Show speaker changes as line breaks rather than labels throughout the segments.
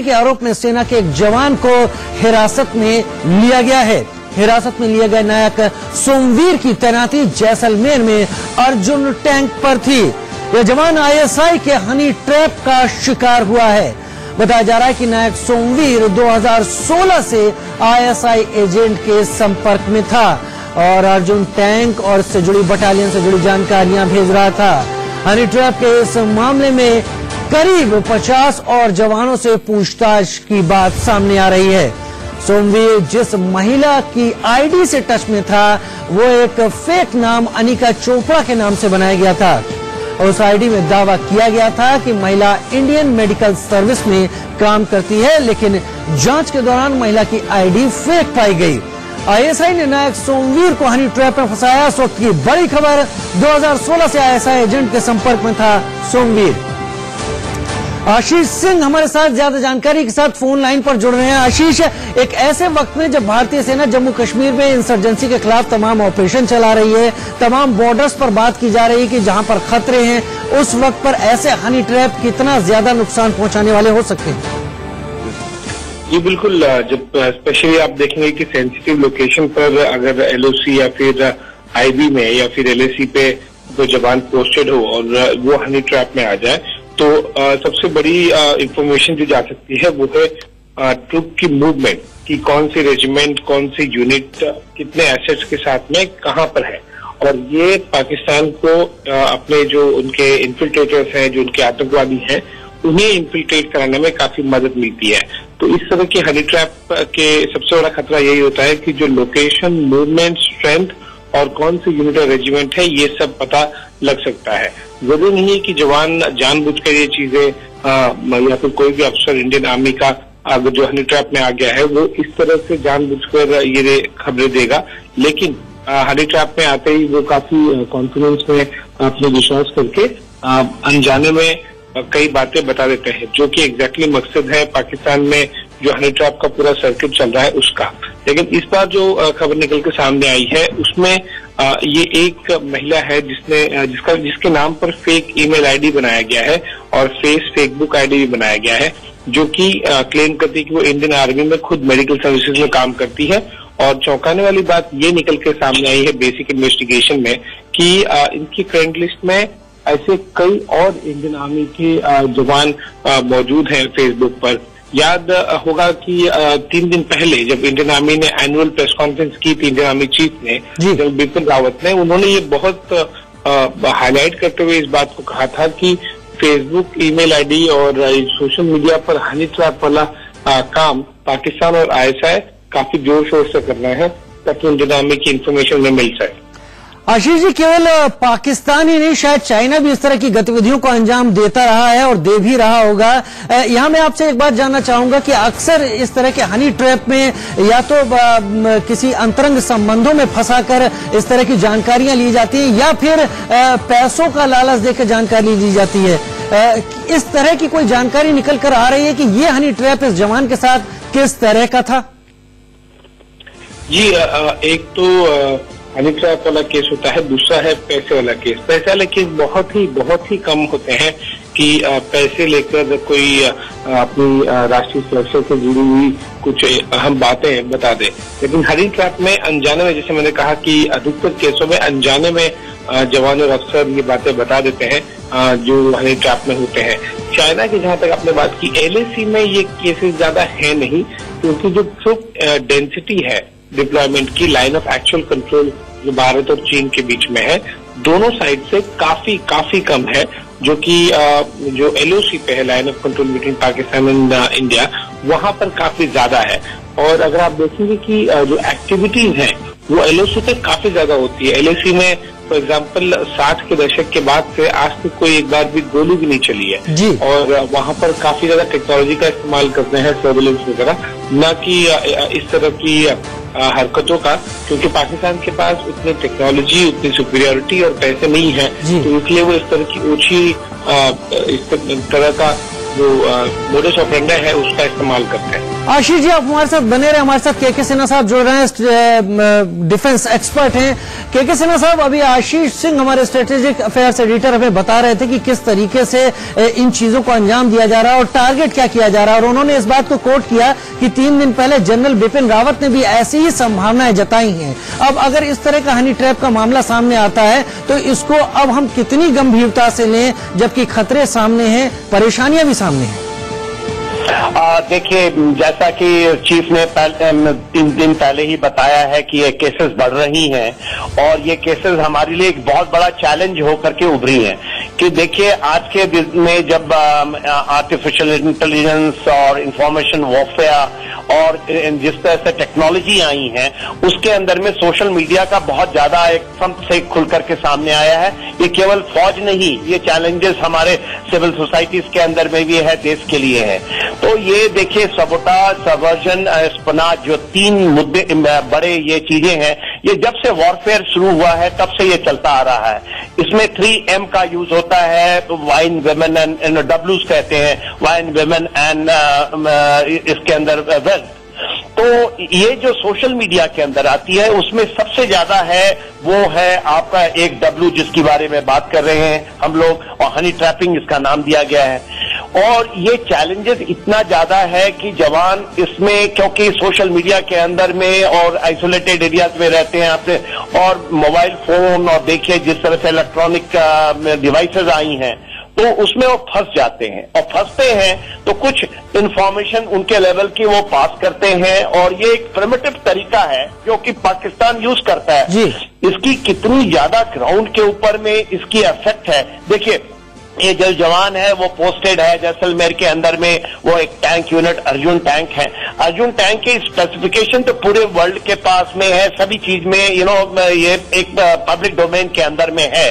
के आरोप में सेना के एक जवान को हिरासत में लिया गया है। हिरासत में लिया गया नायक सोमवीर की तैनाती जैसलमेर में अर्जुन टैंक पर थी। यह जवान आईएसआई के हनी ट्रैप का शिकार हुआ है। बताया जा रहा है कि नायक सोमवीर 2016 से आईएसआई एजेंट के संपर्क में था और अर्जुन टैंक और इससे जुड़ी बटालियन से जुड़ी जानकारियां भेज रहा था। हनी ट्रैप के इस मामले में करीब 50 और जवानों से पूछताछ की बात सामने आ रही है। सोमवीर जिस महिला की आईडी से टच में था वो एक फेक नाम अनिका चोपड़ा के नाम से बनाया गया था। उस आईडी में दावा किया गया था कि महिला इंडियन मेडिकल सर्विस में काम करती है, लेकिन जांच के दौरान महिला की आईडी फेक पाई गई। आईएसआई ने नायक सोमवीर को हनी ट्रैप में फंसाया। इस वक्त की बड़ी खबर, 2016 से आईएसआई एजेंट के संपर्क में था सोमवीर। आशीष सिंह हमारे साथ ज्यादा जानकारी के साथ फोन लाइन पर जुड़ रहे हैं। आशीष, एक ऐसे वक्त में जब भारतीय सेना जम्मू कश्मीर में इंसर्जेंसी के खिलाफ तमाम ऑपरेशन चला रही है, तमाम बॉर्डर्स पर बात की जा रही है कि जहां पर खतरे हैं, उस वक्त पर ऐसे हनी ट्रैप कितना ज्यादा नुकसान पहुंचाने वाले हो सकते हैं?
जी बिल्कुल, जब स्पेशली आप देखेंगे कि सेंसिटिव लोकेशन पर अगर एलओसी या फिर आईबी में या फिर एलएसी पे कोई जवान पोस्टेड हो और वो हनी ट्रैप में आ जाए तो सबसे बड़ी इंफॉर्मेशन जो जा सकती है वो है ट्रूप की मूवमेंट, कि कौन सी रेजिमेंट, कौन सी यूनिट, कितने एसेट्स के साथ में कहां पर है। और ये पाकिस्तान को अपने जो उनके इन्फिल्ट्रेटर्स हैं, जो उनके आतंकवादी हैं, उन्हें इन्फिल्ट्रेट कराने में काफी मदद मिलती है। तो इस तरह के हनी ट्रैप के सबसे बड़ा खतरा यही होता है कि जो लोकेशन, मूवमेंट, स्ट्रेंथ और कौन सी यूनिट और रेजिमेंट है ये सब पता लग सकता है। जरूरी नहीं है कि जवान जानबूझकर ये चीजें या फिर कोई भी अफसर इंडियन आर्मी का अगर जो हनी ट्रैप में आ गया है वो इस तरह से जानबूझकर ये खबरें देगा, लेकिन हनी ट्रैप में आते ही वो काफी कॉन्फिडेंस में अपने विश्वास करके अनजाने में कई बातें बता देते हैं, जो कि एग्जैक्टली मकसद है पाकिस्तान में जो हनी ट्रैप का पूरा सर्किट चल रहा है उसका। लेकिन इस बार जो खबर निकल के सामने आई है उसमें ये एक महिला है जिसके नाम पर फेक ईमेल आईडी बनाया गया है और फेसबुक आईडी भी बनाया गया है, जो कि क्लेम करती है कि वो इंडियन आर्मी में खुद मेडिकल सर्विसेज में काम करती है। और चौंकाने वाली बात ये निकल के सामने आई है बेसिक इन्वेस्टिगेशन में कि इनकी फ्रेंड लिस्ट में ऐसे कई और इंडियन आर्मी के जवान मौजूद हैं फेसबुक पर। याद होगा कि 3 दिन पहले जब इंडियन आर्मी ने एनुअल प्रेस कॉन्फ्रेंस की थी, इंडियन आर्मी चीफ ने, जनरल बिपिन रावत ने, उन्होंने ये बहुत हाईलाइट करते हुए इस बात को कहा था कि फेसबुक, ईमेल आईडी और सोशल मीडिया पर हनी ट्रैप वाला काम पाकिस्तान और आईएसआई काफी जोर शोर से कर रहे हैं ताकि इंडियन आर्मी की इंफॉर्मेशन उन्हें मिल सके।
आशीष जी, केवल पाकिस्तान ही नहीं, शायद चाइना भी इस तरह की गतिविधियों को अंजाम देता रहा है और दे भी रहा होगा। यहाँ मैं आपसे एक बात जानना चाहूंगा कि अक्सर इस तरह के हनी ट्रैप में या तो किसी अंतरंग संबंधों में फंसाकर इस तरह की जानकारियां ली जाती हैं या फिर पैसों का लालच देकर जानकारी ली जाती है। इस तरह की कोई जानकारी निकल कर आ रही है कि ये हनी ट्रैप इस जवान के साथ किस तरह का था?
जी, एक तो हनी ट्रैप वाला केस होता है, दूसरा है पैसे वाला केस। पैसे वाले केस बहुत ही कम होते हैं कि पैसे लेकर कोई अपनी राष्ट्रीय सुरक्षा से जुड़ी हुई कुछ अहम बातें बता दे। लेकिन हनी ट्रैप में अनजाने में, जैसे मैंने कहा कि अधिकतर केसों में अनजाने में जवान और अफसर ये बातें बता देते हैं जो हनी ट्रैप में होते हैं। चाइना की जहां तक आपने बात की, एलएसी में ये केसेस ज्यादा है नहीं, क्योंकि जो ट्रूप डेंसिटी है डिप्लॉयमेंट की, लाइन ऑफ एक्चुअल कंट्रोल जो भारत और चीन के बीच में है, दोनों साइड से काफी कम है, जो कि जो एलओसी पे है, line of control between Pakistan and India, वहां पर काफी ज्यादा है। और अगर आप देखेंगे कि जो एक्टिविटीज हैं वो एलओसी पे काफी ज्यादा होती है। एलओसी में फॉर एग्जाम्पल 60 के दशक के बाद से आज तक कोई एक बार भी गोली भी नहीं चली है और वहां पर काफी ज्यादा टेक्नोलॉजी का इस्तेमाल करते हैं, सर्विलेंस वगैरह, न कि इस तरह की हरकतों का, क्योंकि पाकिस्तान के पास उतनी टेक्नोलॉजी, उतनी सुपीरियरिटी और पैसे नहीं है, तो इसलिए वो इस तरह की ओछी इस तरह का जो मोडस ऑपरेंडी है उसका इस्तेमाल करते हैं।
आशीष जी, आप हमारे साथ बने रहे। हमारे साथ के सिन्हा साहब जुड़ रहे हैं, डिफेंस एक्सपर्ट हैं। के सिन्हा साहब, अभी आशीष सिंह हमारे स्ट्रेटेजिक अफेयर्स एडिटर हमें बता रहे थे कि किस तरीके से इन चीजों को अंजाम दिया जा रहा है और टारगेट क्या किया जा रहा है, और उन्होंने इस बात को कोट किया कि 3 दिन पहले जनरल बिपिन रावत ने भी ऐसी ही संभावनाएं जताई हैं। अब अगर इस तरह का हनी ट्रैप का मामला सामने आता है तो इसको अब हम कितनी गंभीरता से लें, जबकि खतरे सामने हैं, परेशानियां भी सामने हैं।
देखिए, जैसा कि चीफ ने 3 दिन पहले ही बताया है कि ये केसेस बढ़ रही हैं और ये केसेस हमारे लिए एक बहुत बड़ा चैलेंज होकर के उभरी हैं। कि देखिए, आज के दिन में जब आर्टिफिशियल इंटेलिजेंस और इंफॉर्मेशन वॉरफेयर और जिस तरह से टेक्नोलॉजी आई है, उसके अंदर में सोशल मीडिया का बहुत ज्यादा एकदम से खुल करके सामने आया है। ये केवल फौज नहीं, ये चैलेंजेस हमारे सिविल सोसाइटीज के अंदर में भी है, देश के लिए है। तो ये देखिए, सबोटाज, सबवर्जन, स्पनाज, जो 3 मुद्दे बड़े ये चीजें हैं, ये जब से वॉरफेयर शुरू हुआ है तब से ये चलता आ रहा है। इसमें 3M का यूज होता है, वाइन, वेमेन एंड डब्ल्यूज कहते हैं, वाइन, वेमेन एंड इसके अंदर वेल्थ। तो ये जो सोशल मीडिया के अंदर आती है उसमें सबसे ज्यादा है वो है आपका एक डब्ल्यू, जिसके बारे में बात कर रहे हैं हम लोग, और हनी ट्रैपिंग इसका नाम दिया गया है। और ये चैलेंजेस इतना ज्यादा है कि जवान इसमें, क्योंकि सोशल मीडिया के अंदर में और आइसोलेटेड एरियाज में रहते हैं आपने, और मोबाइल फोन, और देखिए जिस तरह से इलेक्ट्रॉनिक डिवाइसेज आई हैं, तो उसमें वो फंस जाते हैं। और फंसते हैं तो कुछ इंफॉर्मेशन उनके लेवल की वो पास करते हैं, और ये एक प्रिमिटिव तरीका है जो कि पाकिस्तान यूज करता है जी। इसकी कितनी ज्यादा ग्राउंड के ऊपर में इसकी इफेक्ट है। देखिए, ये जो जवान है वो पोस्टेड है जैसलमेर के अंदर में, वो एक टैंक यूनिट अर्जुन टैंक है। अर्जुन टैंक की स्पेसिफिकेशन तो पूरे वर्ल्ड के पास में है, सभी चीज में ये एक पब्लिक डोमेन के अंदर में है।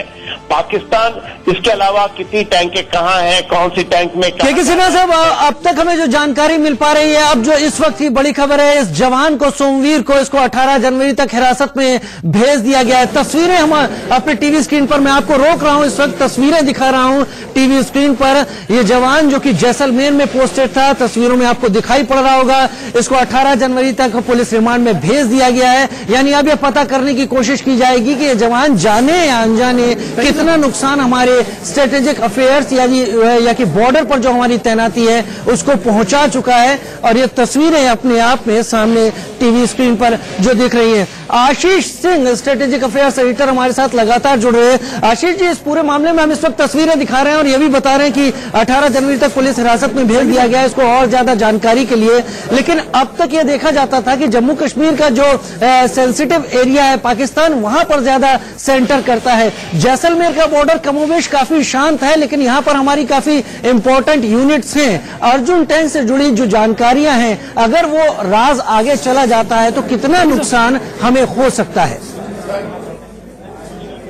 पाकिस्तान इसके अलावा कितनी टैंकें कहाँ हैं, कौन सी टैंक में
के सिन्हा साहब, अब तक हमें जो जानकारी मिल पा रही है, अब जो इस वक्त की बड़ी खबर है, इस जवान को सोमवीर को इसको 18 जनवरी तक हिरासत में भेज दिया गया है। तस्वीरें हम अपने टीवी स्क्रीन पर, मैं आपको रोक रहा हूं, इस वक्त तस्वीरें दिखा रहा हूं टीवी स्क्रीन पर। ये जवान जो कि जैसलमेर में पोस्टेड था, तस्वीरों में आपको दिखाई पड़ रहा होगा, इसको 18 जनवरी तक पुलिस रिमांड में भेज दिया गया है। यानी अब यह पता करने की कोशिश की जाएगी कि ये जवान जाने या अनजाने कितना नुकसान हमारे स्ट्रेटेजिक अफेयर्स या कि बॉर्डर पर जो हमारी तैनाती है उसको पहुंचा चुका है। और ये तस्वीरें अपने आप में सामने टीवी स्क्रीन पर जो दिख रही हैं। आशीष सिंह, स्ट्रेटेजिक अफेयर्स एडिटर, हमारे साथ लगातार जुड़ रहे हैं। आशीष जी, इस पूरे मामले में हम इस वक्त तस्वीरें दिखा रहे हैं और ये भी बता रहे हैं कि 18 जनवरी तक पुलिस हिरासत में भेज दिया गया है इसको और ज्यादा जानकारी के लिए। लेकिन अब तक ये देखा जाता था कि जम्मू कश्मीर का जो सेंसिटिव एरिया है पाकिस्तान, वहां पर ज्यादा सेंटर करता है। जैसलमेर का बॉर्डर कमोबेश काफी शांत है, लेकिन यहाँ पर हमारी काफी इंपॉर्टेंट यूनिट्स हैं। अर्जुन टैंक से जुड़ी जो जानकारियां हैं, अगर वो राज आगे चला जाता है तो कितना नुकसान हमें हो सकता है?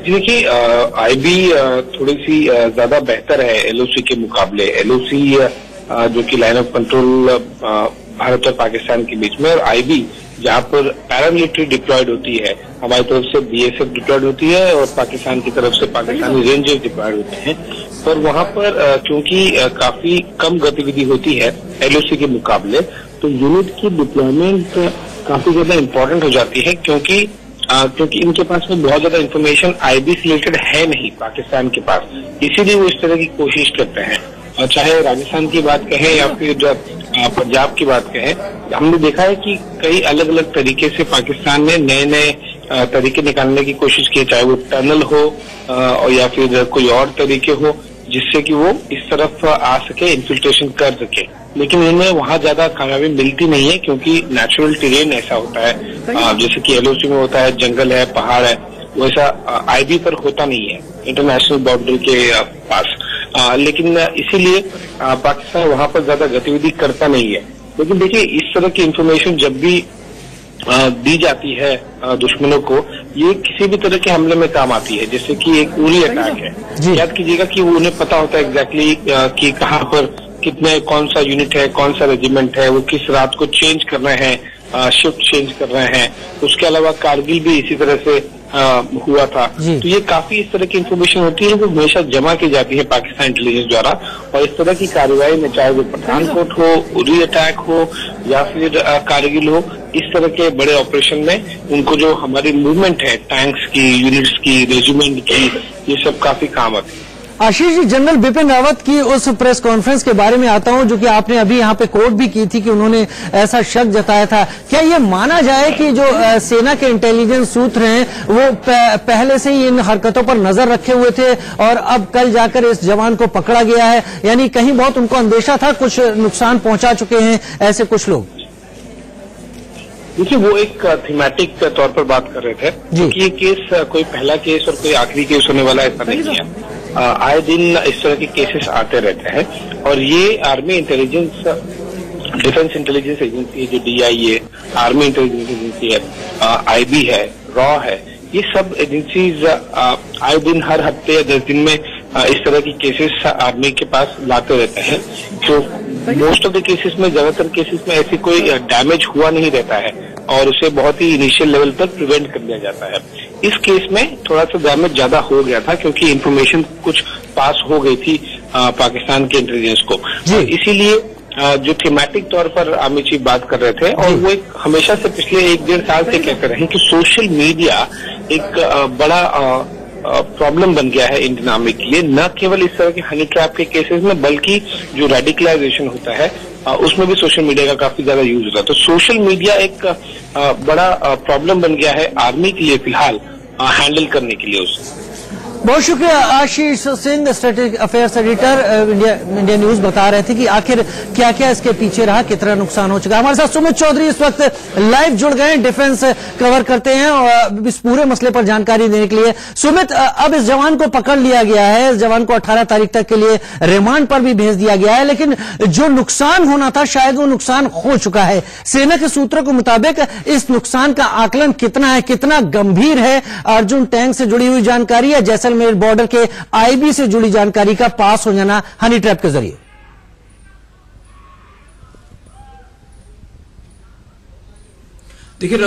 देखिए, आईबी थोड़ी सी ज्यादा बेहतर है एलओसी के मुकाबले। एलओसी जो कि लाइन ऑफ कंट्रोल भारत और पाकिस्तान के बीच में, और आईबी जहाँ पर पैरामिलिट्री डिप्लॉयड होती है, हमारी तरफ से बीएसएफ डिप्लॉयड होती है और पाकिस्तान की तरफ से पाकिस्तानी रेंजर्स डिप्लॉयड होते हैं, पर वहाँ पर क्योंकि काफी कम गतिविधि होती है एलओसी के मुकाबले, तो यूनिट की डिप्लॉयमेंट काफी ज्यादा इम्पोर्टेंट हो जाती है, क्योंकि इनके पास में बहुत ज्यादा इन्फॉर्मेशन आईबी से रिलेटेड है नहीं पाकिस्तान के पास, इसीलिए वो इस तरह की कोशिश करते हैं। और चाहे राजस्थान की बात कहें या फिर पंजाब की बात कहें, हमने देखा है कि कई अलग अलग तरीके से पाकिस्तान ने नए नए तरीके निकालने की कोशिश की, चाहे वो टनल हो और या फिर कोई और तरीके हो, जिससे कि वो इस तरफ आ सके, इन्फिल्ट्रेशन कर सके। लेकिन इनमें वहां ज्यादा कामयाबी मिलती नहीं है, क्योंकि नेचुरल टेरेन ऐसा होता है, जैसे कि एलओसी में होता है, जंगल है, पहाड़ है, वैसा आईबी पर होता नहीं है इंटरनेशनल बॉर्डर के पास। लेकिन इसीलिए पाकिस्तान वहां पर ज्यादा गतिविधि करता नहीं है। लेकिन देखिए, इस तरह की इंफॉर्मेशन जब भी दी जाती है दुश्मनों को, ये किसी भी तरह के हमले में काम आती है। जैसे कि एक उरी अटैक है, याद कीजिएगा कि उन्हें पता होता है एग्जैक्टली कि कहाँ पर कितने, कौन सा यूनिट है, कौन सा रेजिमेंट है, वो किस रात को चेंज कर रहे हैं, शिफ्ट चेंज कर रहे हैं। उसके अलावा कारगिल भी इसी तरह से हुआ था। तो ये काफी इस तरह की इंफॉर्मेशन होती है, वो हमेशा जमा की जाती है पाकिस्तान इंटेलिजेंस द्वारा। और इस तरह की कार्रवाई में, चाहे वो पठानकोट हो, उरी अटैक हो, या फिर कारगिल हो, इस तरह के बड़े ऑपरेशन में उनको जो हमारी मूवमेंट है टैंक्स की, यूनिट्स की, रेजिमेंट की, ये सब काफी काम आती है।
आशीष जी, जनरल बिपिन रावत की उस प्रेस कॉन्फ्रेंस के बारे में आता हूं जो कि आपने अभी यहां पे कोट भी की थी कि उन्होंने ऐसा शक जताया था। क्या ये माना जाए कि जो सेना के इंटेलिजेंस सूत्र हैं वो पहले से ही इन हरकतों पर नजर रखे हुए थे और अब कल जाकर इस जवान को पकड़ा गया है, यानी कहीं बहुत उनको अंदेशा था, कुछ नुकसान पहुंचा चुके हैं ऐसे कुछ लोग?
देखिए, वो एक थीमेटिक तौर पर बात कर रहे थे क्योंकि ये केस कोई पहला केस और कोई आखिरी केस होने वाला ऐसा नहीं है। आए दिन इस तरह के केसेस आते रहते हैं और ये army intelligence, defence intelligence agency है जो DIA, आर्मी इंटेलिजेंस एजेंसी है, IB है, रॉ है, ये सब एजेंसीज आए दिन हर हफ्ते या 10 दिन में इस तरह की केसेस आर्मी के पास लाते रहते हैं। तो मोस्ट ऑफ द केसेस में, ज्यादातर केसेस में ऐसी कोई डैमेज हुआ नहीं रहता है और उसे बहुत ही इनिशियल लेवल पर प्रिवेंट कर दिया जाता है। इस केस में थोड़ा सा डैमेज ज्यादा हो गया था क्योंकि इंफॉर्मेशन कुछ पास हो गई थी पाकिस्तान के इंटेलिजेंस को, इसीलिए जो थीमेटिक तौर पर अमित जी बात कर रहे थे और वो एक हमेशा से पिछले 1-1.5 साल से कहते रहे कि सोशल मीडिया एक बड़ा प्रॉब्लम बन गया है इंडियन आर्मी के लिए, न केवल इस तरह के हनी ट्रैप के केसेस में बल्कि जो रेडिकलाइजेशन होता है उसमें भी सोशल मीडिया का काफी ज्यादा यूज होता है। तो सोशल मीडिया एक बड़ा प्रॉब्लम बन गया है आर्मी के लिए फिलहाल हैंडल करने के लिए उसे।
बहुत शुक्रिया Ashish Singh, strategic affairs editor, India news, बता रहे थे कि आखिर क्या क्या इसके पीछे रहा, कितना नुकसान हो चुका। हमारे साथ सुमित चौधरी इस वक्त लाइव जुड़ गए, डिफेंस कवर करते हैं और इस पूरे मसले पर जानकारी देने के लिए। सुमित, अब इस जवान को पकड़ लिया गया है, इस जवान को 18 तारीख तक के लिए रिमांड पर भी भेज दिया गया है, लेकिन जो नुकसान होना था शायद वो नुकसान हो चुका है। सेना के सूत्रों के मुताबिक इस नुकसान का आकलन कितना है, कितना गंभीर है? अर्जुन टैंक से जुड़ी हुई जानकारी है, जैसलमेर बॉर्डर के IB से जुड़ी जानकारी का पास हो जाना हनी ट्रैप के जरिए?
देखिए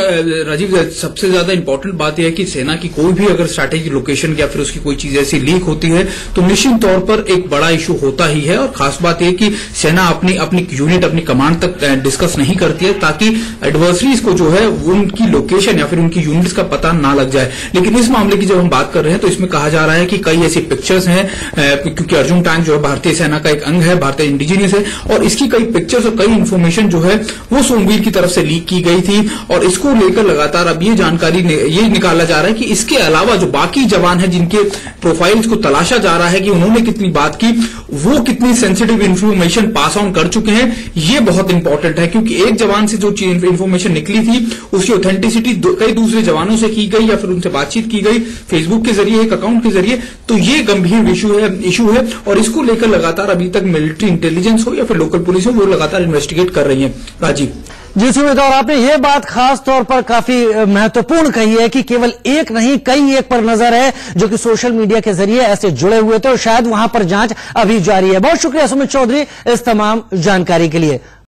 राजीव, सबसे ज्यादा इंपॉर्टेंट बात यह है कि सेना की कोई भी अगर स्ट्रैटेजिक लोकेशन या फिर उसकी कोई चीज ऐसी लीक होती है तो निश्चित तौर पर एक बड़ा इशू होता ही है। और खास बात यह कि सेना अपनी यूनिट, अपनी कमांड तक डिस्कस नहीं करती है ताकि एडवर्सरीज को जो है उनकी लोकेशन या फिर उनकी यूनिट्स का पता ना लग जाए। लेकिन इस मामले की जब हम बात कर रहे हैं तो इसमें कहा जा रहा है कि कई ऐसी पिक्चर्स हैं, क्योंकि अर्जुन टैंक जो है भारतीय सेना का एक अंग है, भारतीय इंडिजीनियस है, और इसकी कई पिक्चर्स और कई इन्फॉर्मेशन जो है वो सोमवीर की तरफ से लीक की गई थी। और इसको लेकर लगातार अब ये जानकारी ये निकाला जा रहा है कि इसके अलावा जो बाकी जवान हैं जिनके प्रोफाइल्स को तलाशा जा रहा है कि उन्होंने कितनी बात की, वो कितनी सेंसिटिव इंफॉर्मेशन पास ऑन कर चुके हैं, ये बहुत इंपॉर्टेंट है। क्योंकि एक जवान से जो इंफॉर्मेशन निकली थी उसकी ऑथेंटिसिटी कई दूसरे जवानों से की गई या फिर उनसे बातचीत की गई फेसबुक के जरिए, एक अकाउंट के जरिए, तो ये गंभीर इशू है और इसको लेकर लगातार अभी तक मिलिट्री इंटेलिजेंस हो या फिर लोकल पुलिस हो, वो लगातार इन्वेस्टिगेट कर रही है। राजीव
जी, सुमित, और आपने ये बात खास तौर पर काफी महत्वपूर्ण कही है कि केवल एक नहीं, कई एक पर नजर है जो कि सोशल मीडिया के जरिए ऐसे जुड़े हुए थे और शायद वहां पर जांच अभी जारी है। बहुत शुक्रिया सुमित चौधरी इस तमाम जानकारी के लिए।